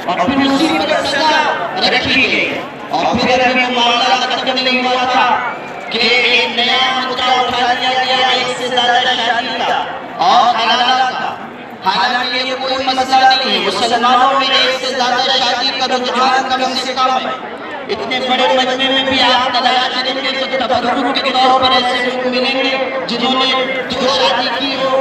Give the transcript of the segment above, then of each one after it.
और फिर उसी पर सजा रखी गई। और फिर अभी मामला खत्म नहीं हुआ था कि एक नया मुद्दा उठा लिया गया, एक से ज्यादा शादी का और हलाला का। हालांकि ये कोई मसला नहीं है, मुसलमानों में एक से ज्यादा शादी का रुझान कम से कम है। इतने बड़े मजमे में भी आप तलाश करेंगे तो तबर्रुक के तौर पर ऐसे लोग मिलेंगे जिन्होंने 2 शादी की हो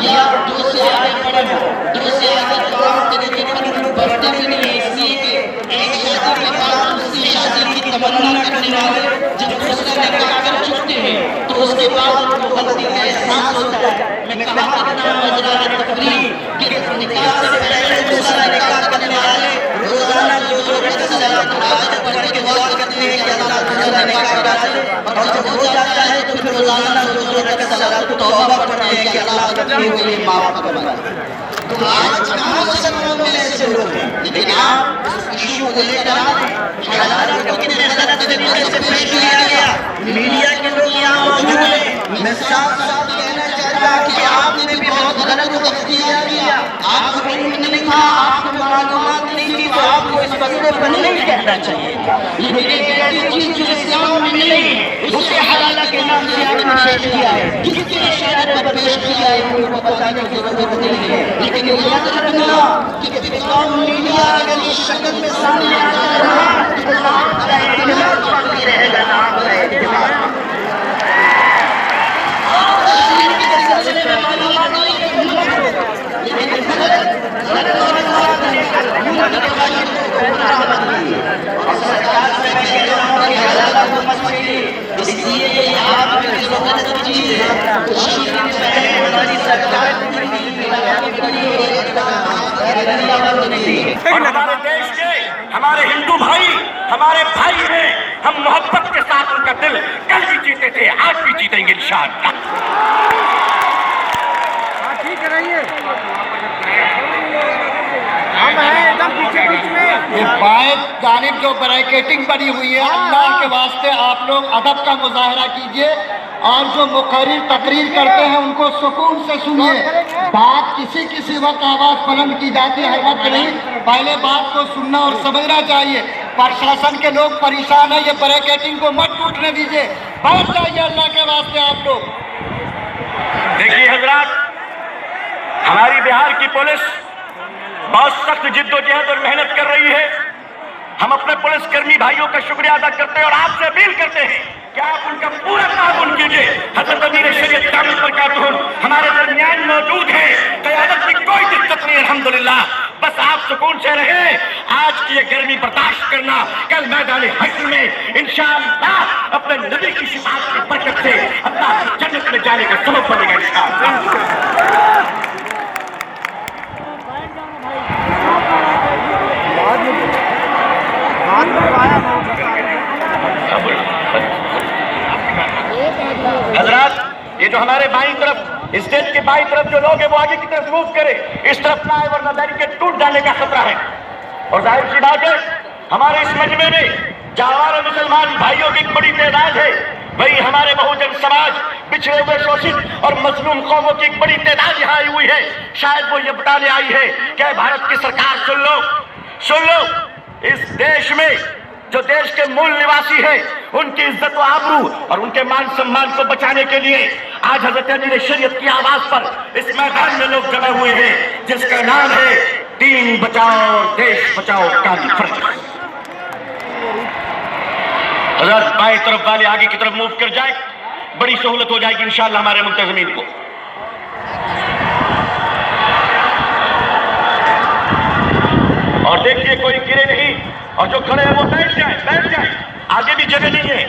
या 2 से आगे बढ़े हो। 2 से आगे तो आम तरीके पर लोग बढ़ते भी नहीं, इसलिए कि एक शादी के बाद दूसरी शादी की तमन्ना करने वाले जब दूसरा निकाह कर चुके हैं तो उसके बाद उनको गलती का एहसास होता है। मैं कहा कितना मजेदार तकरीर कि निकाह से पहले दूसरा निकाह करने वाले रोजाना जो सलात पढ़ने के बाद करते हैं कि अल्लाह दूसरा निकाह करा दे, और जब हो जाता है तो फिर रोजाना जो सलात तौबा पढ़ते हैं कि अल्लाह अपनी हुई माफ कर दे। तो आज कहाँ मुसलमानों में ऐसे लोग हैं, लेकिन आप इस इशू को लेकर हालात को कितने गलत तरीके से पेश किया गया। मीडिया के लोग यहाँ मौजूद हैं, मैं साफ साफ कहना चाहता हूँ कि आपने भी बहुत गलत वक्त दिया गया। आपको नहीं था, आपको मालूमात नहीं थी, तो आपको इस मसले पर नहीं कहना चाहिए। लेकिन एक ऐसी चीज जो इस्लाम में नहीं है उसे हलाला के नाम से आपने पेश किया है, किसके शरीयत पर पेश किया है उनको बताने की जरूरत नहीं है। लेकिन याद रखना कि फितौर मीडिया अगर इस शक्ल में सामने आ रहा तो नाम का इतिहास बाकी रहेगा, नाम का इतिहास। इसलिए आप चीज है हमारी सरकार और हमारे देश के हमारे हिंदू भाई हमारे भाई हैं, हम मोहब्बत के साथ उनका दिल कल भी जीते थे, आज भी जीतेंगे इंशाअल्लाह। ठीक रहिए, हम हैं एकदम पीछे बीच में। ये बाएं जानिब जो बैरिकेडिंग बनी हुई है, अल्लाह के वास्ते आप लोग अदब का मुजाहरा कीजिए और जो मुकर्रिर तकरीर करते हैं उनको सुकून से सुनिए। बात किसी वक्त आवाज बुलंद की जाती है, हर वक्त नहीं। पहले बात को सुनना और समझना चाहिए। प्रशासन के लोग परेशान है, ये बैरिकेडिंग को मत टूटने दीजिए, बैठ जाइए अल्लाह के वास्ते आप लोग। देखिए हजरात, हमारी बिहार की पुलिस बहुत सख्त जिद्दोजहद और मेहनत कर रही है। हम अपने पुलिसकर्मी भाइयों का शुक्रिया अदा करते हैं और आपसे अपील करते हैं कि आप उनका पूरा ताउन कीजिए। हज़रत अमीर शरीयत कामिल बरकातुहू हमारे दरमियान मौजूद है, क़यादत की कोई दिक्कत नहीं अल्हम्दुलिल्लाह। बस आप सुकून से रहें, आज की ये गर्मी बर्दाश्त करना, कल मैदान हश्र में इंशाअल्लाह अपने नबी की शिफाअत की बरकत से अल्लाह की जन्नत में जाने का सबब बनेगा इंशाअल्लाह। हजरात, ये जो हमारे बाईं तरफ स्टेज के बाईं तरफ जो लोग हैं वो आगे की तरफ मूव करे, इस तरफ ना आए वरना बैरिकेड टूट जाने का खतरा है। और जाहिर सी बात है हमारे इस मजमे में जावार मुसलमान भाइयों की एक बड़ी तादाद है। वही हमारे बहुजन समाज, पिछड़े हुए शोषित और मजलूम कौमों की एक बड़ी तादाद यहाँ आई हुई है। शायद वो ये बताने आई है कि भारत की सरकार सुन लो, इस देश में जो देश के मूल निवासी हैं उनकी इज्जत व आबरू और उनके मान सम्मान को बचाने के लिए आज हज़रत अमीर शरीयत की आवाज पर इस मैदान में लोग जमा हुए हैं, जिसका नाम है दीन बचाओ देश बचाओ कॉन्फ्रेंस। हज़रत बाएं तरफ वाले आगे की तरफ मूव कर जाए, बड़ी सहूलत हो जाएगी इंशाअल्लाह हमारे मुंतज़मीन को। और देखिए कोई गिरे नहीं, और जो खड़े हैं वो बैठ जाए। आगे भी जगह नहीं है।